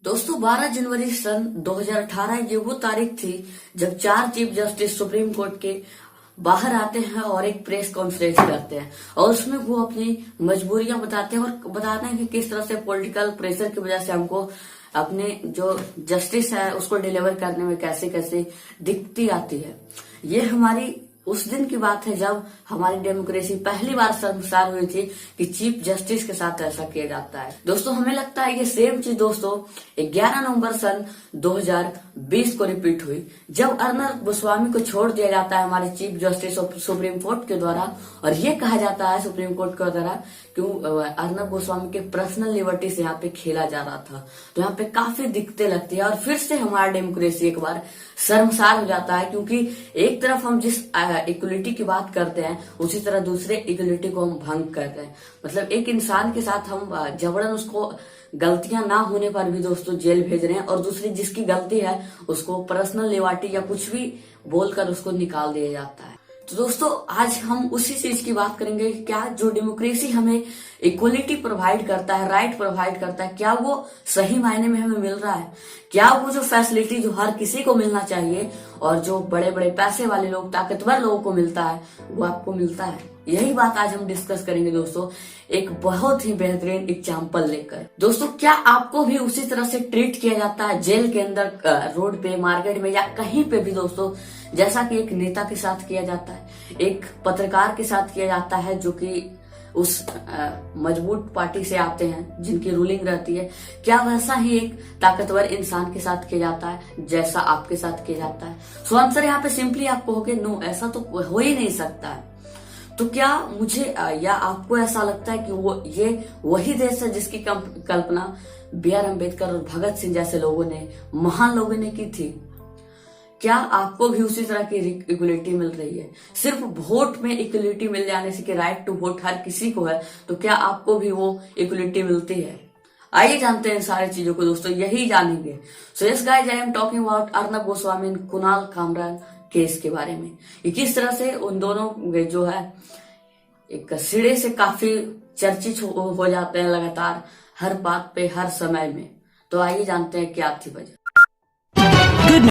दोस्तों 12 जनवरी सन 2018 ये वो तारीख थी जब 4 चीफ जस्टिस सुप्रीम कोर्ट के बाहर आते हैं और एक प्रेस कॉन्फ्रेंस करते हैं और उसमें वो अपनी मजबूरियां बताते हैं और बताते हैं कि किस तरह से पॉलिटिकल प्रेशर की वजह से हमको अपने जो जस्टिस है उसको डिलीवर करने में कैसे कैसे दिक्कतें आती है। ये हमारी उस दिन की बात है जब हमारी डेमोक्रेसी पहली बार शर्मसार हुई थी कि चीफ जस्टिस के साथ ऐसा किया जाता है। दोस्तों हमें लगता है ये सेम चीज दोस्तों 11 नवंबर सन 2020 को रिपीट हुई जब अर्नब गोस्वामी को छोड़ दिया जाता है हमारे chief justice of supreme court के द्वारा और ये कहा जाता है सुप्रीम कोर्ट के द्वारा क्यों अर्नब गोस्वामी के पर्सनल लिबर्टी से यहाँ पे खेला जा रहा था। तो यहाँ पे काफी दिक्कतें लगती है और फिर से हमारा डेमोक्रेसी एक बार शर्मसार हो जाता है क्योंकि एक तरफ हम जिस इक्वलिटी की बात करते हैं उसी तरह दूसरे इक्वलिटी को हम भंग कर रहे हैं। मतलब एक इंसान के साथ हम जबरन उसको गलतियां ना होने पर भी दोस्तों जेल भेज रहे हैं और दूसरी जिसकी गलती है उसको पर्सनल लिबर्टी या कुछ भी बोलकर उसको निकाल दिया जाता है। तो दोस्तों आज हम उसी चीज की बात करेंगे कि क्या जो डेमोक्रेसी हमें इक्वलिटी प्रोवाइड करता है, राइट प्रोवाइड करता है, क्या वो सही मायने में हमें मिल रहा है? क्या वो जो फैसिलिटी जो हर किसी को मिलना चाहिए और जो बड़े बड़े पैसे वाले लोग ताकतवर लोगों को मिलता है वो आपको मिलता है? यही बात आज हम डिस्कस करेंगे दोस्तों एक बहुत ही बेहतरीन एग्जाम्पल लेकर। दोस्तों क्या आपको भी उसी तरह से ट्रीट किया जाता है जेल के अंदर, रोड पे, मार्केट में या कहीं पे भी दोस्तों, जैसा कि एक नेता के साथ किया जाता है, एक पत्रकार के साथ किया जाता है जो कि उस मजबूत पार्टी से आते हैं जिनकी रूलिंग रहती है? क्या वैसा ही एक ताकतवर इंसान के साथ किया जाता है जैसा आपके साथ किया जाता है? सो आंसर यहाँ पे सिंपली आपको हो कि नो, ऐसा तो हो ही नहीं सकता है। तो क्या मुझे या आपको ऐसा लगता है कि वो ये वही देश है जिसकी कल्पना B.R. अम्बेडकर और भगत सिंह जैसे लोगों ने, महान लोगों ने की थी? क्या आपको भी उसी तरह की इक्वलिटी मिल रही है? सिर्फ वोट में इक्वलिटी मिल जाने से कि राइट टू वोट हर किसी को है, तो क्या आपको भी वो इक्वलिटी मिलती है? आइए जानते हैं सारी चीजों को दोस्तों, यही जानेंगे। So yes guys, I am talking about Arnab Goswami and Kunal Kamran case के बारे में। ये किस तरह से उन दोनों जो है एक सिरे से काफी चर्चित हो जाते हैं लगातार हर बात पे, हर समय में। तो आइए जानते हैं क्या थी वजह।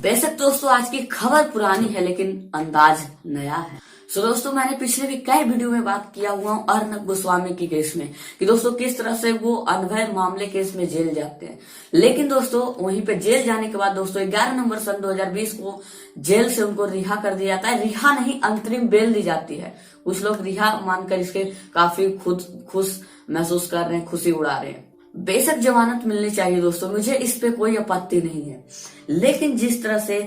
बेशक दोस्तों आज की खबर पुरानी है लेकिन अंदाज नया है। सो दोस्तों मैंने पिछले भी कई वीडियो में बात किया हुआ हूँ अर्नब गोस्वामी की केस में कि दोस्तों किस तरह से वो अनवैध मामले केस में जेल जाते हैं। लेकिन दोस्तों वहीं पे जेल जाने के बाद दोस्तों 11 नवंबर सन 2020 को जेल से उनको रिहा कर दिया जाता है। रिहा नहीं, अंतरिम बेल दी जाती है। कुछ लोग रिहा मानकर इसके काफी खुश महसूस कर रहे हैं, खुशी उड़ा रहे हैं। बेशक जमानत मिलनी चाहिए दोस्तों, मुझे इस पे कोई आपत्ति नहीं है, लेकिन जिस तरह से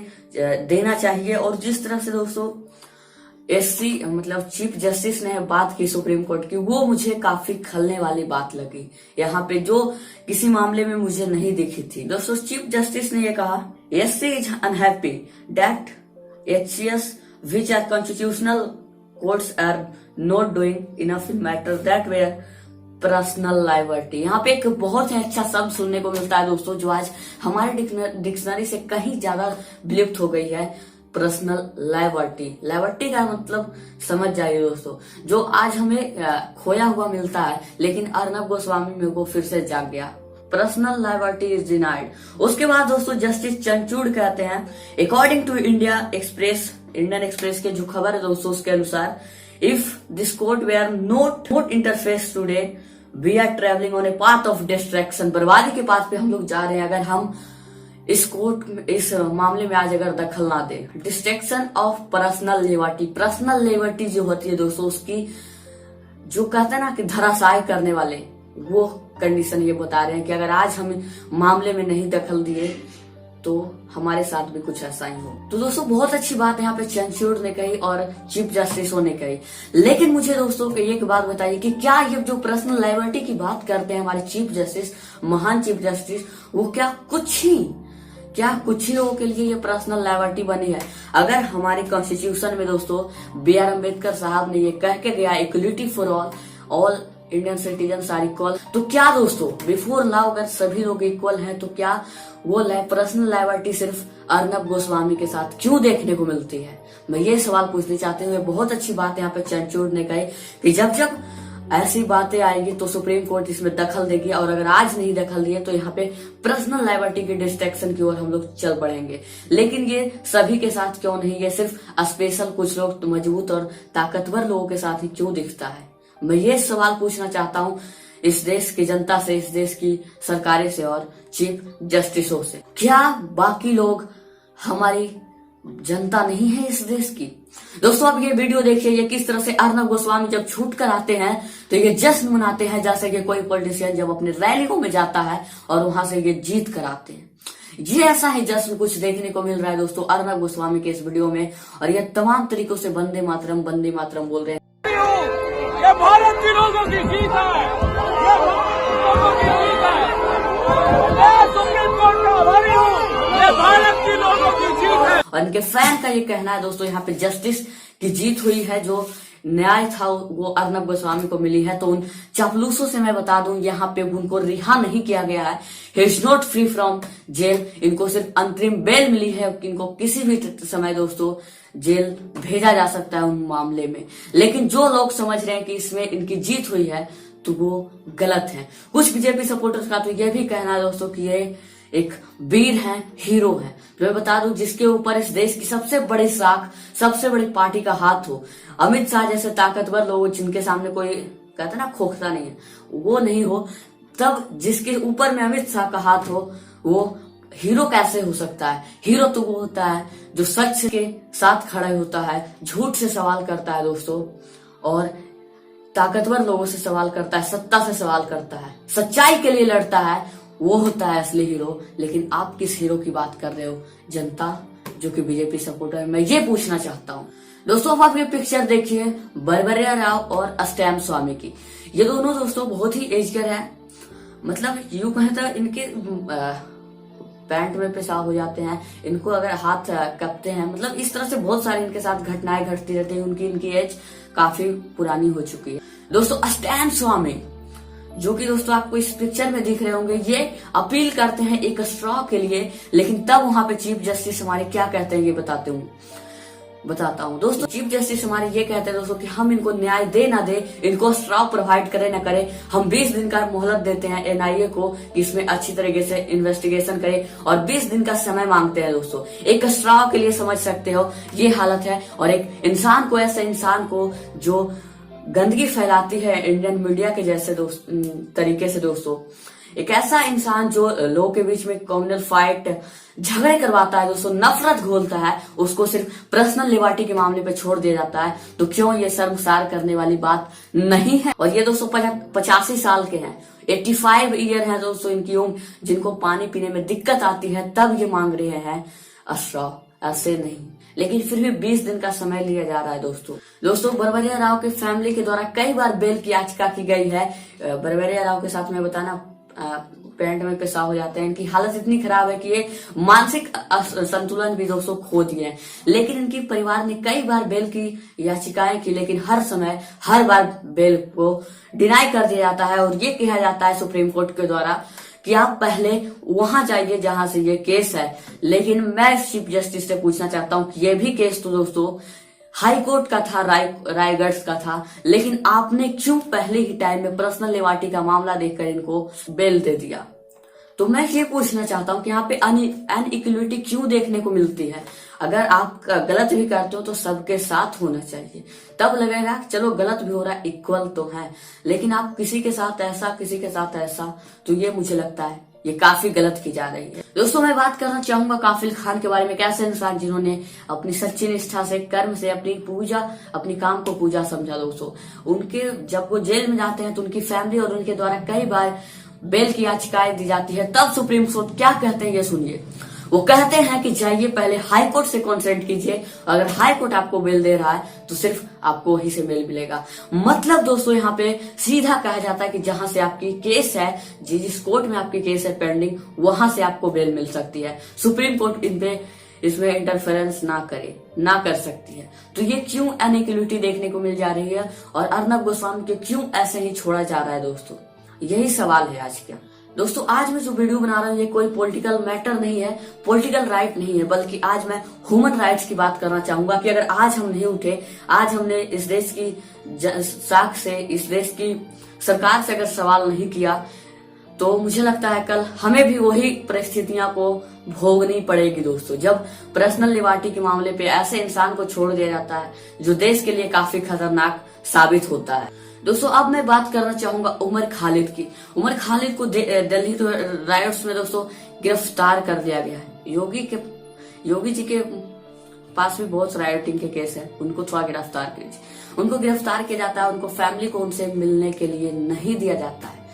देना चाहिए और जिस तरह से दोस्तों SC मतलब चीफ जस्टिस ने बात की सुप्रीम कोर्ट की, वो मुझे काफी खलने वाली बात लगी यहाँ पे, जो किसी मामले में मुझे नहीं दिखी थी। दोस्तों चीफ जस्टिस ने ये कहा, SC is unhappy that HCS which are constitutional courts are not doing enough in matter that were personal liberty. यहाँ पे एक बहुत ही अच्छा शब्द सुनने को मिलता है दोस्तों जो आज हमारे डिक्शनरी से कहीं ज्यादा विलुप्त हो गई है, पर्सनल लाइबर्टी। लाइबर्टी का मतलब समझ जाइए दोस्तों, जो आज हमें खोया हुआ मिलता है लेकिन अर्नब गोस्वामी में वो फिर से जाग गया। Personal liberty is denied. उसके बाद दोस्तों जस्टिस चंद्रचूड़ कहते हैं, अकॉर्डिंग टू इंडियन एक्सप्रेस के जो खबर है दोस्तों उसके अनुसार, if this court were not interface today, we are traveling on a path of destruction। बर्बादी के पाथ पे हम लोग जा रहे हैं अगर हम इस मामले में आज अगर दखल ना दे। Destruction of personal liberty. Personal liberty जो होती है दोस्तों उसकी जो कहते हैं ना कि धराशायी करने वाले, वो कंडीशन ये बता रहे हैं कि अगर आज हम मामले में नहीं दखल दिए तो हमारे साथ भी कुछ ऐसा ही हो। तो दोस्तों बहुत अच्छी बात यहाँ पे चंद्रचूड़ ने कही और चीफ जस्टिसों ने कही, लेकिन मुझे दोस्तों एक बात बताइए कि क्या ये जो पर्सनल लाइबर्टी की बात करते हैं हमारे चीफ जस्टिस, महान चीफ जस्टिस, वो क्या कुछ ही लोगों के लिए ये पर्सनल लाइबर्टी बनी है? अगर हमारे कॉन्स्टिट्यूशन में दोस्तों B.R. अम्बेडकर साहब ने ये कह के गया equality for all Indian citizen are equal, तो क्या दोस्तों बिफोर लॉ अगर सभी लोग इक्वल हैं तो क्या वो पर्सनल लाइबर्टी सिर्फ अर्नब गोस्वामी के साथ क्यों देखने को मिलती है? मैं ये सवाल पूछना चाहती हूँ। बहुत अच्छी बात यहाँ पे चंद्रचूड़ ने कही कि जब ऐसी बातें आएगी तो सुप्रीम कोर्ट इसमें दखल देगी, और अगर आज नहीं दखल दिए तो यहाँ पे पर्सनल लायबिलिटी के डिस्ट्रैक्शन की ओर हम लोग चल पड़ेंगे। लेकिन ये सभी के साथ क्यों नहीं, ये सिर्फ स्पेशल कुछ लोग मजबूत और ताकतवर लोगों के साथ ही क्यों दिखता है? मैं ये सवाल पूछना चाहता हूँ इस देश की जनता से, इस देश की सरकारें से और चीफ जस्टिसों से। क्या बाकी लोग हमारी जनता नहीं है इस देश की? दोस्तों अब ये वीडियो देखिए, ये किस तरह से अर्नब गोस्वामी जब छूट कर आते हैं तो ये जश्न मनाते हैं जैसे कि कोई पॉलिटिशियन जब अपने रैलियों में जाता है और वहां से ये जीत कर आते हैं। ये ऐसा ही जश्न कुछ देखने को मिल रहा है दोस्तों अर्नब गोस्वामी के इस वीडियो में, और ये तमाम तरीकों से वंदे मातरम बोल रहे हैं। ये भारत के लोगों की जीत है, ये भारत के लोगों की जीत है। मैं सुप्रीम कोर्ट का आभारी हूँ, ये भारत के लोगों की जीत है। और इनके फैन का ये कहना है दोस्तों यहाँ पे जस्टिस की जीत हुई है, जो न्याय था वो अर्नब गोस्वामी को मिली है। तो उन चापलूसों से मैं बता दूं यहाँ पे उनको रिहा नहीं किया गया है, he is not free from jail. इनको सिर्फ अंतरिम बेल मिली है, इनको किसी भी समय दोस्तों जेल भेजा जा सकता है उन मामले में। लेकिन जो लोग समझ रहे हैं कि इसमें इनकी जीत हुई है तो वो गलत है। कुछ बीजेपी सपोर्टर्स का तो यह भी कहना है दोस्तों कि ये एक वीर है, हीरो है। तो मैं बता दूं जिसके ऊपर इस देश की सबसे बड़ी साख, सबसे बड़ी पार्टी का हाथ हो, अमित शाह जैसे ताकतवर लोग जिनके सामने कोई कहते ना खोखता नहीं है, वो नहीं हो, तब जिसके ऊपर में अमित शाह का हाथ हो वो हीरो कैसे हो सकता है? हीरो तो वो होता है जो सच के साथ खड़ा होता है, झूठ से सवाल करता है दोस्तों, और ताकतवर लोगों से सवाल करता है, सत्ता से सवाल करता है, सच्चाई के लिए लड़ता है, वो होता है असली हीरो। लेकिन आप किस हीरो की बात कर रहे हो? जनता जो कि बीजेपी सपोर्टर है। मैं ये पूछना चाहता हूँ दोस्तों, अब आप ये पिक्चर देखिए बरबरिया राव और स्टैम्प स्वामी की। ये दोनों दोस्तों बहुत ही एजगर है, मतलब यूं कहें तो इनके पैंट में पेशाब हो जाते हैं, इनको अगर हाथ कपते हैं, मतलब इस तरह से बहुत सारी इनके साथ घटनाएं घटती रहती है। इनकी एज काफी पुरानी हो चुकी है दोस्तों। स्टैम्प स्वामी जो कि दोस्तों आपको इस पिक्चर में दिख रहे होंगे, ये अपील करते हैं एक स्ट्रॉ के लिए, लेकिन तब वहां पे चीफ जस्टिस हमारे क्या कहते हैं ये बताता हूँ दोस्तों। चीफ जस्टिस हमारे ये कहते हैं दोस्तों कि हम इनको न्याय दे ना दे, इनको स्ट्रॉ प्रोवाइड करे ना करे, हम 20 दिन का मोहलत देते हैं एनआईए को कि इसमें अच्छी तरीके से इन्वेस्टिगेशन करे, और 20 दिन का समय मांगते हैं दोस्तों। एक स्ट्रॉ के लिए समझ सकते हो ये हालत है। और एक इंसान को, ऐसे इंसान को जो गंदगी फैलाती है इंडियन मीडिया के जैसे तरीके से दोस्तों, एक ऐसा इंसान जो लोगों के बीच में कम्युनल फाइट, झगड़े करवाता है दोस्तों, नफरत घोलता है, उसको सिर्फ पर्सनल लिबर्टी के मामले पे छोड़ दिया जाता है। तो क्यों ये शर्मसार करने वाली बात नहीं है? और ये दोस्तों 85 साल के हैं, 85 ईयर है दोस्तों इनकी उम्र, जिनको पानी पीने में दिक्कत आती है, तब ये मांग रहे हैं अश्रफ, ऐसे नहीं। लेकिन फिर भी 20 दिन का समय लिया जा रहा है दोस्तों बरबरिया राव के फैमिली के द्वारा कई बार बेल की याचिका की गई है। बरबरिया राव के साथ मैं बताना पैंट में पेशाब हो जाते हैं, इनकी हालत इतनी खराब है कि ये मानसिक संतुलन भी दोस्तों खो दिए हैं। लेकिन इनकी परिवार ने कई बार बेल की याचिकाएं की, लेकिन हर बार बेल को डिनाई कर दिया जाता है, और ये कहा जाता है सुप्रीम कोर्ट के द्वारा कि आप पहले वहां जाइए जहां से ये केस है। लेकिन मैं चीफ जस्टिस से पूछना चाहता हूं कि ये भी केस तो दोस्तों हाई कोर्ट का था, रायगढ़ का था, लेकिन आपने क्यों पहले ही टाइम में पर्सनल लिबर्टी का मामला देखकर इनको बेल दे दिया? तो मैं ये पूछना चाहता हूँ कि यहाँ पे अनइक्वलिटी क्यों देखने को मिलती है? अगर आप गलत भी करते हो तो सबके साथ होना चाहिए, तब लगेगा चलो गलत भी हो रहा है, इक्वल तो है। लेकिन आप किसी के साथ ऐसा, किसी के साथ ऐसा, तो ये मुझे लगता है ये काफी गलत की जा रही है। दोस्तों मैं बात करना चाहूंगा काफिल खान के बारे में, कैसे इंसान जिन्होंने अपनी सच्ची निष्ठा से, कर्म से अपनी काम को पूजा समझा दोस्तों। उनके जब वो जेल में जाते हैं तो उनकी फैमिली और उनके द्वारा कई बार बेल की याचिकाएं दी जाती है। तब सुप्रीम कोर्ट क्या कहते हैं ये सुनिए। वो कहते हैं कि जाइए पहले हाई कोर्ट से कंसल्ट कीजिए, अगर हाई कोर्ट आपको बेल दे रहा है तो सिर्फ आपको वहीं से बेल मिलेगा। मतलब दोस्तों यहाँ पे सीधा कहा जाता है कि जहां से आपकी केस है, जिस कोर्ट में आपकी केस है पेंडिंग, वहां से आपको बेल मिल सकती है। सुप्रीम कोर्ट इसमें इंटरफेरेंस ना कर सकती है। तो ये क्यों अनइक्वलिटी देखने को मिल जा रही है, और अर्नब गोस्वामी को क्यों ऐसे ही छोड़ा जा रहा है दोस्तों, यही सवाल है आज का। दोस्तों आज मैं जो वीडियो बना रहा हूँ ये कोई पॉलिटिकल मैटर नहीं है, पॉलिटिकल राइट नहीं है, बल्कि आज मैं ह्यूमन राइट्स की बात करना चाहूंगा कि अगर आज हम नहीं उठे, आज हमने इस देश की साख से, इस देश की सरकार से अगर सवाल नहीं किया, तो मुझे लगता है कल हमें भी वही परिस्थितियां को भोगनी पड़ेगी। दोस्तों जब पर्सनल लिबर्टी के मामले पे ऐसे इंसान को छोड़ दिया जाता है जो देश के लिए काफी खतरनाक साबित होता है। दोस्तों अब मैं बात करना चाहूंगा उमर खालिद की। उमर खालिद को दिल्ली राइट्स में दोस्तों गिरफ्तार कर दिया गया है। योगी जी के पास भी बहुत राइटिंग के केस है, उनको थोड़ा गिरफ्तार कीजिए। उनको गिरफ्तार किया जाता है, उनको फैमिली को उनसे मिलने के लिए नहीं दिया जाता है।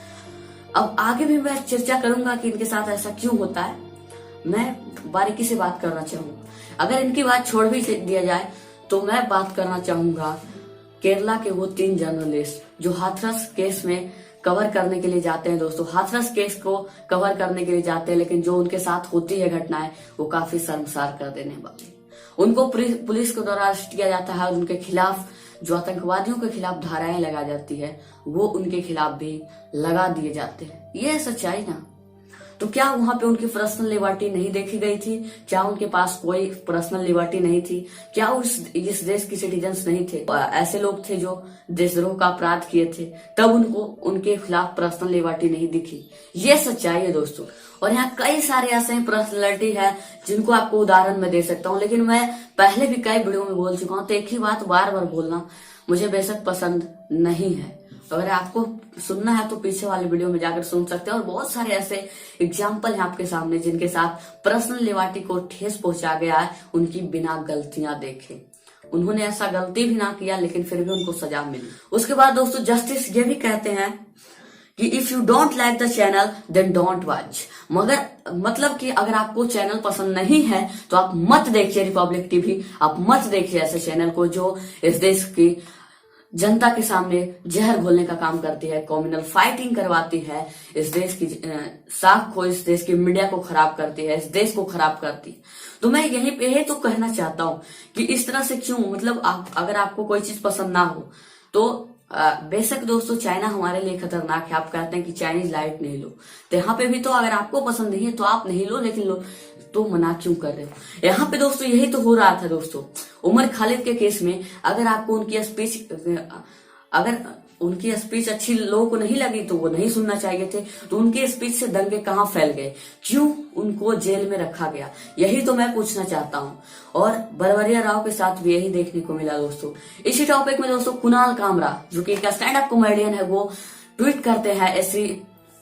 अब आगे भी मैं चर्चा करूंगा कि इनके साथ ऐसा क्यों होता है, मैं बारीकी से बात करना चाहूंगा। अगर इनकी बात छोड़ भी दिया जाए तो मैं बात करना चाहूंगा केरला के वो 3 जर्नलिस्ट जो हाथरस केस में कवर करने के लिए जाते हैं। दोस्तों हाथरस केस को कवर करने के लिए जाते हैं, लेकिन जो उनके साथ होती है घटनाएं वो काफी शर्मसार कर देने वाली। उनको पुलिस के द्वारा अरेस्ट किया जाता है और उनके खिलाफ जो आतंकवादियों के खिलाफ धाराएं लगा जाती है वो उनके खिलाफ भी लगा दिए जाते हैं। ये है सच्चाई ना। तो क्या वहां पे उनकी पर्सनल लिबर्टी नहीं देखी गई थी? क्या उनके पास कोई पर्सनल लिबर्टी नहीं थी? क्या इस देश के सिटीजन्स नहीं थे? ऐसे लोग थे जो देशद्रोह का अपराध किए थे, तब उनको उनके खिलाफ पर्सनल लिबर्टी नहीं दिखी। ये सच्चाई है दोस्तों। और यहाँ कई सारे ऐसे पर्सनैलिटी है जिनको आपको उदाहरण में दे सकता हूँ, लेकिन मैं पहले भी कई वीडियो में बोल चुका हूँ, तो एक ही बात बार बार बोलना मुझे बेशक पसंद नहीं है। तो अगर आपको सुनना है तो पीछे वाले वीडियो में जाकर सुन सकते हैं। और बहुत सारे ऐसे एग्जाम्पल हैं आपके सामने जिनके साथ पर्सनल लिबर्टी को ठेस पहुंचा गया है, उनकी बिना गलतियां देखे। उन्होंने ऐसा गलती भी ना किया लेकिन फिर भी उनको सजा मिली। उसके बाद दोस्तों जस्टिस ये भी कहते हैं कि if you don't like the channel then don't watch. मगर मतलब कि अगर आपको चैनल पसंद नहीं है तो आप मत देखिए रिपब्लिक टीवी, आप मत देखिए ऐसे चैनल को जो इस देश की जनता के सामने जहर घोलने का काम करती है, कम्युनल फाइटिंग करवाती है, इस देश की साख को, इस देश की मीडिया को खराब करती है, इस देश को खराब करती है। तो मैं यही पे तो कहना चाहता हूँ कि इस तरह से क्यों, मतलब अगर आपको कोई चीज पसंद ना हो तो बेशक दोस्तों चाइना हमारे लिए खतरनाक है। आप कहते हैं कि चाइनीज लाइट नहीं लो, तो यहाँ पे भी तो अगर आपको पसंद नहीं है तो आप नहीं लो, लेकिन लो तो मना क्यों कर रहे हो? यहाँ पे दोस्तों यही तो हो रहा था दोस्तों उमर खालिद के केस में। अगर आपको उनकी स्पीच अच्छी लोगों को नहीं लगी तो वो नहीं सुनना चाहिए थे, तो उनकी स्पीच से दंगे कहाँ फैल गए, क्यों उनको जेल में रखा गया, यही तो मैं पूछना चाहता हूँ। और बरवरिया राव के साथ भी यही देखने को मिला दोस्तों। इसी टॉपिक में दोस्तों कुणाल कामरा जो कि एक स्टैंड अप कॉमेडियन है, वो ट्वीट करते हैं ऐसी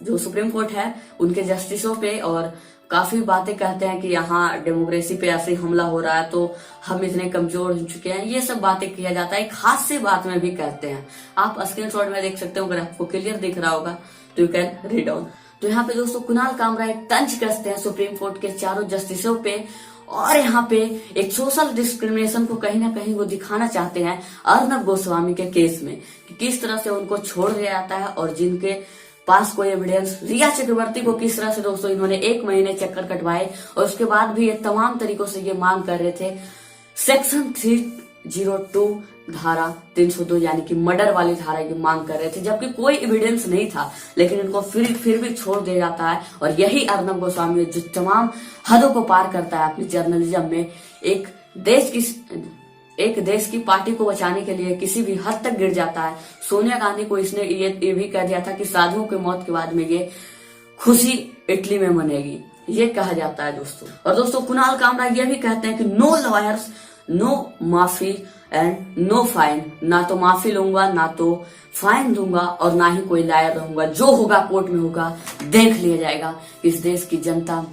जो सुप्रीम कोर्ट है उनके जस्टिसों पे, और काफी बातें कहते हैं कि यहाँ डेमोक्रेसी पे ऐसे हमला हो रहा है तो हम इतने कमजोर हो चुके हैं, ये सब बातें किया जाता है। एक हास्य बात में भी कहते हैं, आप स्क्रीनशॉट में देख सकते हो, अगर आपको क्लियर दिख रहा होगा तो यू कैन रीड ऑन। तो यहाँ पे दोस्तों कुणाल कामरा एक तंज कसते हैं सुप्रीम कोर्ट के चारों जस्टिसों पे, और यहाँ पे एक सोशल डिस्क्रिमिनेशन को कहीं ना कहीं वो दिखाना चाहते हैं अर्नब गोस्वामी के केस में, कि किस तरह से उनको छोड़ दिया जाता है और जिनके पास कोई एविडेंस। रिया चक्रवर्ती को किस तरह से दोस्तों इन्होंने 1 महीने चक्कर कटवाए और उसके बाद भी ये तमाम तरीकों से ये मांग कर रहे थे सेक्शन 302 धारा 302 यानी कि मर्डर वाली धारा की मांग कर रहे थे, जबकि कोई एविडेंस नहीं था, लेकिन इनको फिर भी छोड़ दिया जाता है। और यही अर्नब गोस्वामी जो तमाम हदों को पार करता है अपनी जर्नलिज्म में, एक देश की पार्टी को बचाने के लिए किसी भी हद तक गिर जाता है। सोनिया गांधी को इसने ये भी कह दिया था कि साधुओं के मौत के बाद में ये खुशी इटली में मनेगी, ये कहा जाता है दोस्तों। और दोस्तों कुणाल कामरा ये भी कहते हैं कि नो लॉयर्स नो माफी एंड नो फाइन, ना तो माफी लूंगा ना तो फाइन दूंगा और ना ही कोई लायर रहूंगा, जो होगा कोर्ट में होगा, देख लिया जाएगा इस देश की जनता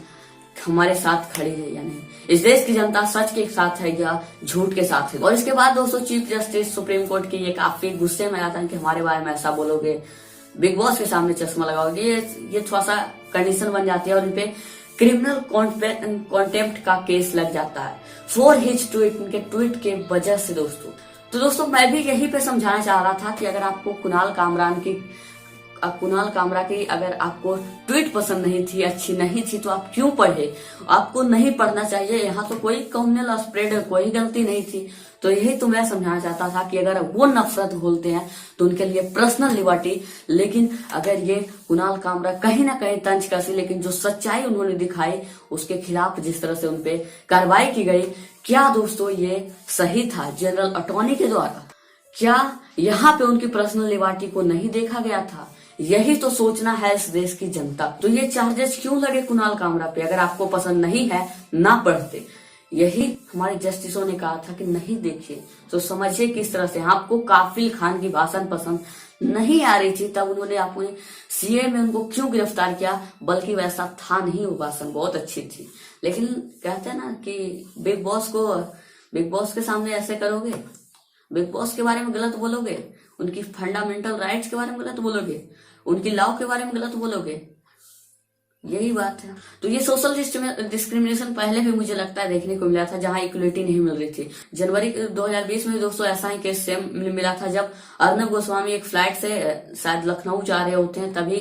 हमारे साथ खड़ी है या नहीं, इस देश की जनता सच के साथ है या झूठ के साथ है। और इसके बाद दोस्तों चीफ जस्टिस सुप्रीम कोर्ट की ये काफी गुस्से में आता है कि हमारे बारे में ऐसा बोलोगे, बिग बॉस के सामने चश्मा लगाओगे, ये थोड़ा सा कंडीशन बन जाती है और इनपे क्रिमिनल कॉन्टेम्प्ट का केस लग जाता है फॉर हिज ट्वीट, उनके ट्वीट के वजह से दोस्तों। तो दोस्तों मैं भी यही पे समझाना चाह रहा था कि अगर आपको कुणाल कुणाल कामरा की अगर आपको ट्वीट पसंद नहीं थी, अच्छी नहीं थी, तो आप क्यों पढ़े? आपको नहीं पढ़ना चाहिए। यहाँ तो कोई कम्युनल स्प्रेड, कोई गलती नहीं थी। तो यही तो मैं समझाना चाहता था कि अगर वो नफरत बोलते हैं तो उनके लिए पर्सनल लिबर्टी, लेकिन अगर ये कुणाल कामरा कहीं ना कहीं तंज कसी, लेकिन जो सच्चाई उन्होंने दिखाई उसके खिलाफ जिस तरह से उनपे कार्रवाई की गई, क्या दोस्तों ये सही था जनरल अटॉर्नी के द्वारा? क्या यहाँ पे उनकी पर्सनल लिबर्टी को नहीं देखा गया था? यही तो सोचना है इस देश की जनता। तो ये चार्जेस क्यों लगे कुणाल कामरा पे? अगर आपको पसंद नहीं है ना पढ़ते। यही हमारे जस्टिसों ने कहा था कि नहीं देखिए, तो समझिए किस तरह से। आपको काफिल खान की भाषण पसंद नहीं आ रही थी, तब उन्होंने अपने सीए में उनको क्यों गिरफ्तार किया? बल्कि वैसा था नहीं, वो भाषण बहुत अच्छी थी। लेकिन कहते हैं ना कि बिग बॉस के सामने ऐसे करोगे, बिग बॉस के बारे में गलत बोलोगे, उनकी फंडामेंटल राइट्स के बारे में गलत बोलोगे, उनकी लॉ के बारे में गलत बोलोगे, यही बात है। तो ये सोशल डिस्क्रिमिनेशन पहले भी मुझे लगता है देखने को मिला था, जहां इक्वलिटी नहीं मिल रही थी। जनवरी 2020 में दोस्तों ऐसा ही केस सेम मिला था, जब अर्नब गोस्वामी एक फ्लाइट से शायद लखनऊ जा रहे होते हैं, तभी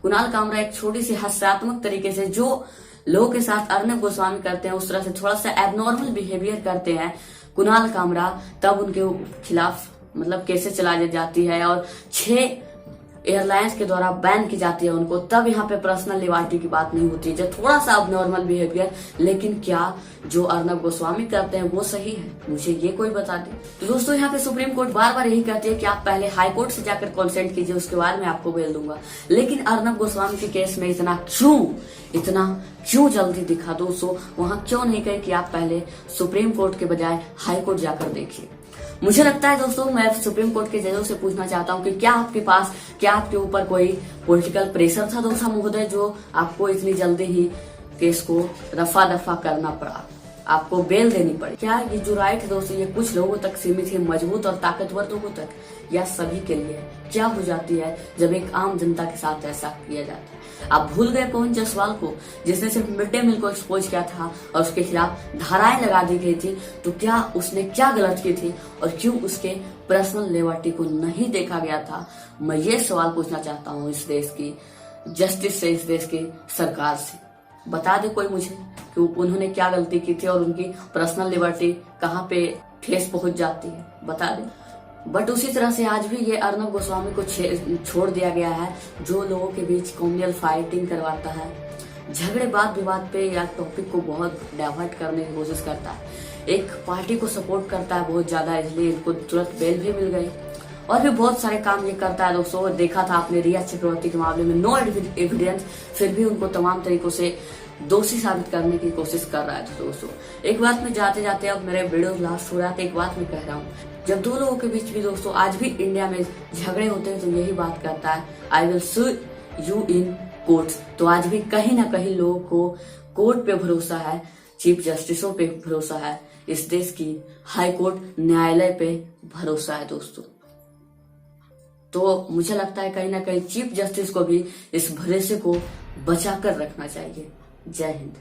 कुणाल कामरा एक छोटी सी हास्यात्मक तरीके से जो लोगों के साथ अर्नब गोस्वामी करते हैं उस तरह से थोड़ा सा एबनॉर्मल बिहेवियर करते हैं कुणाल कामरा, तब उनके खिलाफ मतलब केसेस चलाई जाती है और 6 एयरलाइंस के द्वारा बैन की जाती है उनको। तब यहाँ पे पर्सनल लिबर्टी की बात नहीं होती है, जब थोड़ा सा अब नॉर्मल बिहेवियर। लेकिन क्या जो अर्नब गोस्वामी करते हैं वो सही है? मुझे ये कोई बता दे। तो दोस्तों यहाँ पे सुप्रीम कोर्ट बार बार यही कहती है कि आप पहले हाई कोर्ट से जाकर कंसेंट कीजिए, उसके बाद मैं आपको बेल दूंगा। लेकिन अर्नब गोस्वामी के केस में इतना क्यों जल्दी दिखा दोस्तों? वहां क्यों नहीं कहे कि आप पहले सुप्रीम कोर्ट के बजाय हाई कोर्ट जाकर देखिए? मुझे लगता है दोस्तों, मैं सुप्रीम कोर्ट के जजों से पूछना चाहता हूं कि क्या आपके ऊपर कोई पॉलिटिकल प्रेशर था दोषा महोदय, जो आपको इतनी जल्दी ही केस को रफा दफा करना पड़ा, आपको बेल देनी पड़ी? क्या ये जो राइट है दोस्तों, ये कुछ लोगों तक सीमित है, मजबूत और ताकतवर लोगों तक, या सभी के लिए? क्या हो जाती है जब एक आम जनता के साथ ऐसा किया जाता है? आप भूल गए पवन जायसवाल को, जिसने सिर्फ मिड डे मील को एक्सपोज किया था और उसके खिलाफ धाराएं लगा दी गई थी? तो क्या उसने क्या गलत की थी और क्यों उसके पर्सनल लिबर्टी को नहीं देखा गया था? मैं ये सवाल पूछना चाहता हूँ इस देश की जस्टिस से, इस देश की सरकार से। बता दे कोई मुझे कि उन्होंने क्या गलती की थी और उनकी पर्सनल लिबर्टी कहाँ पे ठेस पहुंच जाती है, बता दे। बट उसी तरह से आज भी ये अर्नब गोस्वामी को छोड़ दिया गया है, जो लोगों के बीच कम्युनल फाइटिंग करवाता है, झगड़े बात विवाद पे या टॉपिक को बहुत डाइवर्ट करने की कोशिश करता है, एक पार्टी को सपोर्ट करता है बहुत ज्यादा, इसलिए इनको तुरंत बेल भी मिल गई। और भी बहुत सारे काम ये करता है दोस्तों। देखा था आपने रिया चक्रवर्ती के मामले में, नो एविडेंस, फिर भी उनको तमाम तरीकों से दोषी साबित करने की कोशिश कर रहा है दोस्तों। एक बात में जाते जाते, अब मेरे वीडियो लास्ट हो रहा था, एक बात मैं कह रहा हूँ, जब दो लोगों के बीच भी दोस्तों आज भी इंडिया में झगड़े होते हैं तो यही बात करता है, I will sue you in court. तो आज भी कहीं ना कहीं लोगों को कोर्ट पे भरोसा है, चीफ जस्टिसों पे भरोसा है, इस देश की हाई कोर्ट न्यायालय पे भरोसा है दोस्तों। तो मुझे लगता है कहीं ना कहीं चीफ जस्टिस को भी इस भरोसे को बचा कर रखना चाहिए। जय हिंद।